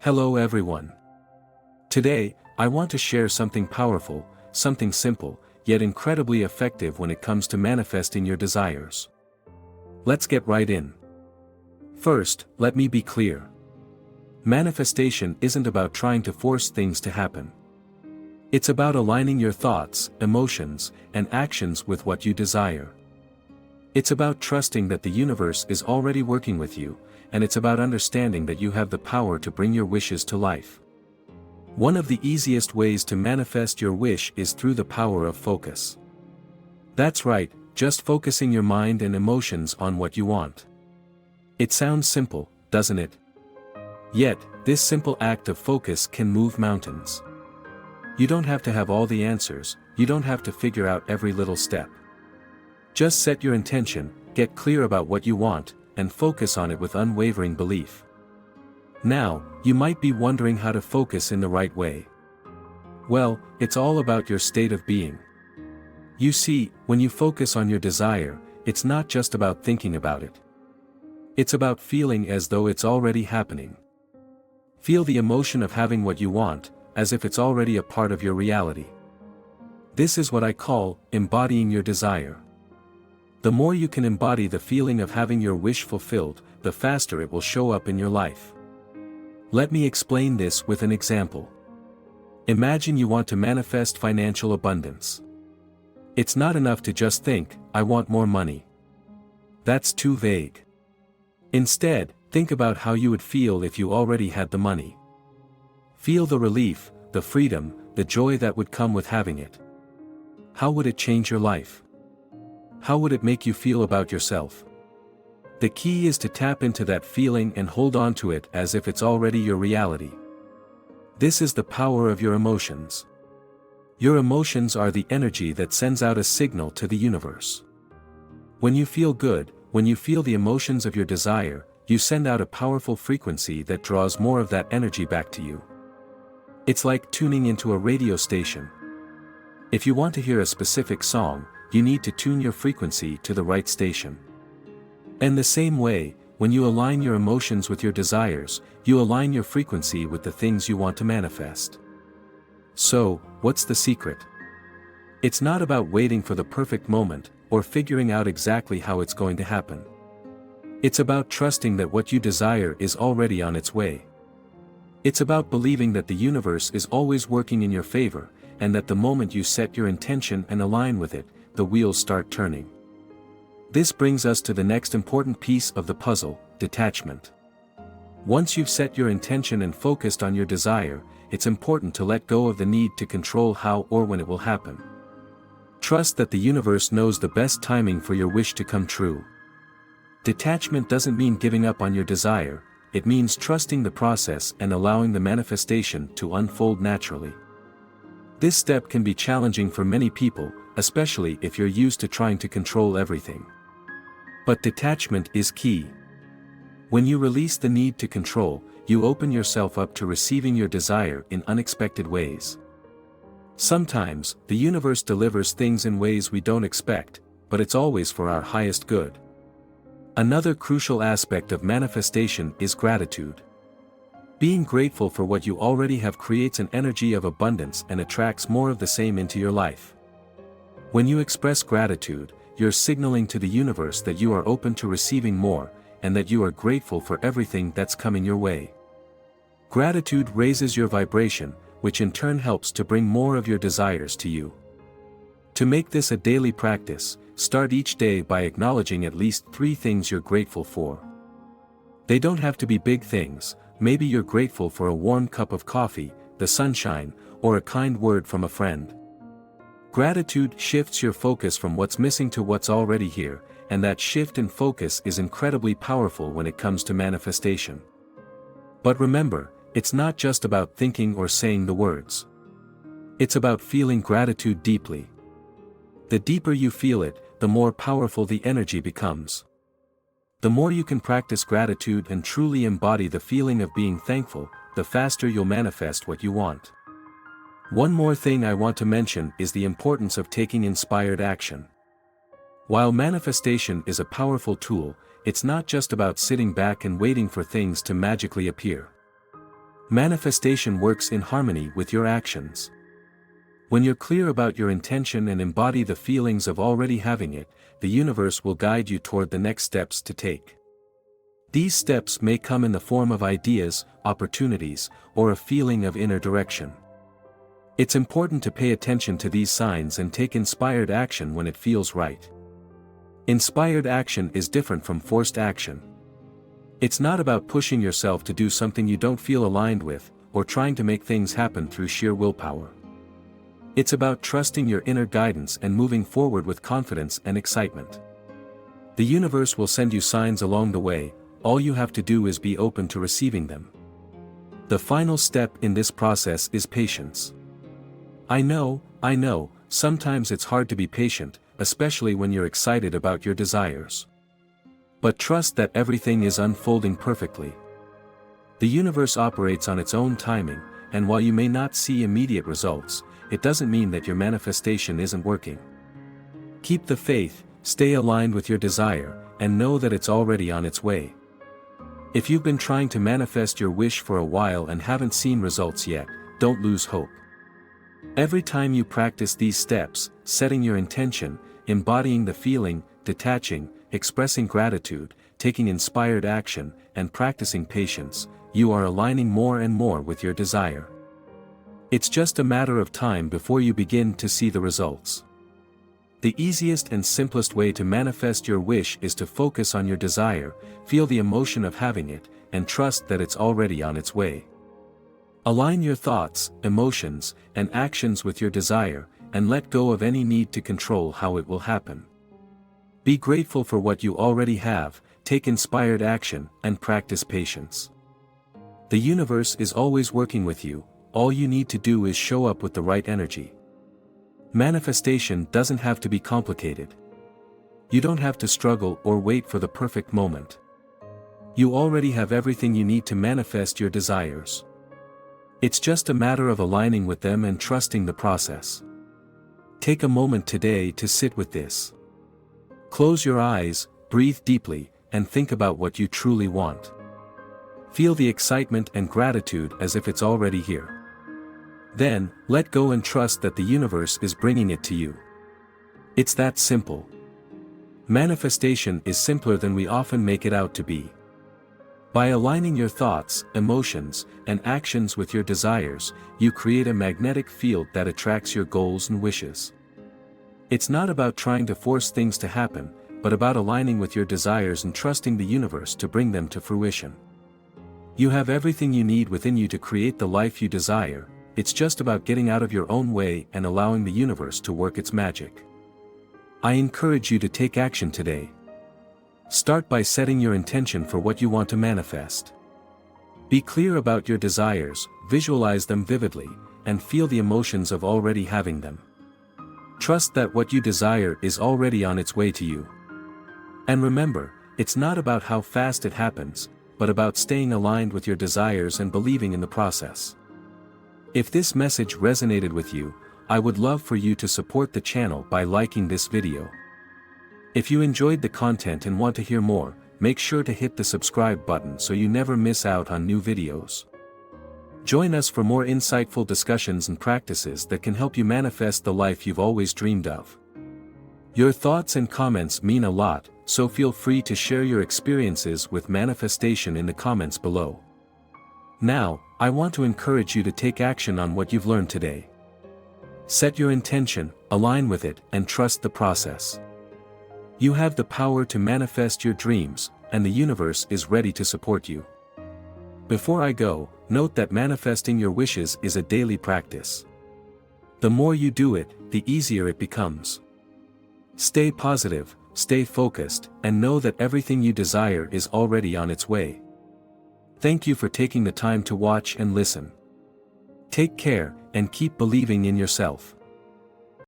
Hello everyone. Today, I want to share something powerful, something simple, yet incredibly effective when it comes to manifesting your desires. Let's get right in. First, let me be clear. Manifestation isn't about trying to force things to happen. It's about aligning your thoughts, emotions, and actions with what you desire. It's about trusting that the universe is already working with you, and it's about understanding that you have the power to bring your wishes to life. One of the easiest ways to manifest your wish is through the power of focus. That's right, just focusing your mind and emotions on what you want. It sounds simple, doesn't it? Yet, this simple act of focus can move mountains. You don't have to have all the answers, you don't have to figure out every little step. Just set your intention, get clear about what you want, and focus on it with unwavering belief. Now, you might be wondering how to focus in the right way. Well, it's all about your state of being. You see, when you focus on your desire, it's not just about thinking about it. It's about feeling as though it's already happening. Feel the emotion of having what you want, as if it's already a part of your reality. This is what I call embodying your desire. The more you can embody the feeling of having your wish fulfilled, the faster it will show up in your life. Let me explain this with an example. Imagine you want to manifest financial abundance. It's not enough to just think, I want more money. That's too vague. Instead, think about how you would feel if you already had the money. Feel the relief, the freedom, the joy that would come with having it. How would it change your life? How would it make you feel about yourself? The key is to tap into that feeling and hold on to it as if it's already your reality. This is the power of your emotions. Your emotions are the energy that sends out a signal to the universe. When you feel good, when you feel the emotions of your desire, you send out a powerful frequency that draws more of that energy back to you. It's like tuning into a radio station. If you want to hear a specific song, you need to tune your frequency to the right station. And the same way, when you align your emotions with your desires, you align your frequency with the things you want to manifest. So, what's the secret? It's not about waiting for the perfect moment, or figuring out exactly how it's going to happen. It's about trusting that what you desire is already on its way. It's about believing that the universe is always working in your favor, and that the moment you set your intention and align with it, the wheels start turning. This brings us to the next important piece of the puzzle, detachment. Once you've set your intention and focused on your desire, it's important to let go of the need to control how or when it will happen. Trust that the universe knows the best timing for your wish to come true. Detachment doesn't mean giving up on your desire, it means trusting the process and allowing the manifestation to unfold naturally. This step can be challenging for many people, especially if you're used to trying to control everything. But detachment is key. When you release the need to control, you open yourself up to receiving your desire in unexpected ways. Sometimes, the universe delivers things in ways we don't expect, but it's always for our highest good. Another crucial aspect of manifestation is gratitude. Being grateful for what you already have creates an energy of abundance and attracts more of the same into your life. When you express gratitude, you're signaling to the universe that you are open to receiving more, and that you are grateful for everything that's coming your way. Gratitude raises your vibration, which in turn helps to bring more of your desires to you. To make this a daily practice, start each day by acknowledging at least 3 things you're grateful for. They don't have to be big things, maybe you're grateful for a warm cup of coffee, the sunshine, or a kind word from a friend. Gratitude shifts your focus from what's missing to what's already here, and that shift in focus is incredibly powerful when it comes to manifestation. But remember, it's not just about thinking or saying the words. It's about feeling gratitude deeply. The deeper you feel it, the more powerful the energy becomes. The more you can practice gratitude and truly embody the feeling of being thankful, the faster you'll manifest what you want. One more thing I want to mention is the importance of taking inspired action. While manifestation is a powerful tool, it's not just about sitting back and waiting for things to magically appear. Manifestation works in harmony with your actions. When you're clear about your intention and embody the feelings of already having it, the universe will guide you toward the next steps to take. These steps may come in the form of ideas, opportunities, or a feeling of inner direction. It's important to pay attention to these signs and take inspired action when it feels right. Inspired action is different from forced action. It's not about pushing yourself to do something you don't feel aligned with, or trying to make things happen through sheer willpower. It's about trusting your inner guidance and moving forward with confidence and excitement. The universe will send you signs along the way, all you have to do is be open to receiving them. The final step in this process is patience. I know, sometimes it's hard to be patient, especially when you're excited about your desires. But trust that everything is unfolding perfectly. The universe operates on its own timing, and while you may not see immediate results, it doesn't mean that your manifestation isn't working. Keep the faith, stay aligned with your desire, and know that it's already on its way. If you've been trying to manifest your wish for a while and haven't seen results yet, don't lose hope. Every time you practice these steps, setting your intention, embodying the feeling, detaching, expressing gratitude, taking inspired action, and practicing patience, you are aligning more and more with your desire. It's just a matter of time before you begin to see the results. The easiest and simplest way to manifest your wish is to focus on your desire, feel the emotion of having it, and trust that it's already on its way. Align your thoughts, emotions, and actions with your desire, and let go of any need to control how it will happen. Be grateful for what you already have, take inspired action, and practice patience. The universe is always working with you, all you need to do is show up with the right energy. Manifestation doesn't have to be complicated. You don't have to struggle or wait for the perfect moment. You already have everything you need to manifest your desires. It's just a matter of aligning with them and trusting the process. Take a moment today to sit with this. Close your eyes, breathe deeply, and think about what you truly want. Feel the excitement and gratitude as if it's already here. Then, let go and trust that the universe is bringing it to you. It's that simple. Manifestation is simpler than we often make it out to be. By aligning your thoughts, emotions, and actions with your desires, you create a magnetic field that attracts your goals and wishes. It's not about trying to force things to happen, but about aligning with your desires and trusting the universe to bring them to fruition. You have everything you need within you to create the life you desire, it's just about getting out of your own way and allowing the universe to work its magic. I encourage you to take action today. Start by setting your intention for what you want to manifest. Be clear about your desires, visualize them vividly, and feel the emotions of already having them. Trust that what you desire is already on its way to you. And remember, it's not about how fast it happens, but about staying aligned with your desires and believing in the process. If this message resonated with you, I would love for you to support the channel by liking this video. If you enjoyed the content and want to hear more, make sure to hit the subscribe button so you never miss out on new videos. Join us for more insightful discussions and practices that can help you manifest the life you've always dreamed of. Your thoughts and comments mean a lot, so feel free to share your experiences with manifestation in the comments below. Now, I want to encourage you to take action on what you've learned today. Set your intention, align with it, and trust the process. You have the power to manifest your dreams, and the universe is ready to support you. Before I go, note that manifesting your wishes is a daily practice. The more you do it, the easier it becomes. Stay positive, stay focused, and know that everything you desire is already on its way. Thank you for taking the time to watch and listen. Take care, and keep believing in yourself.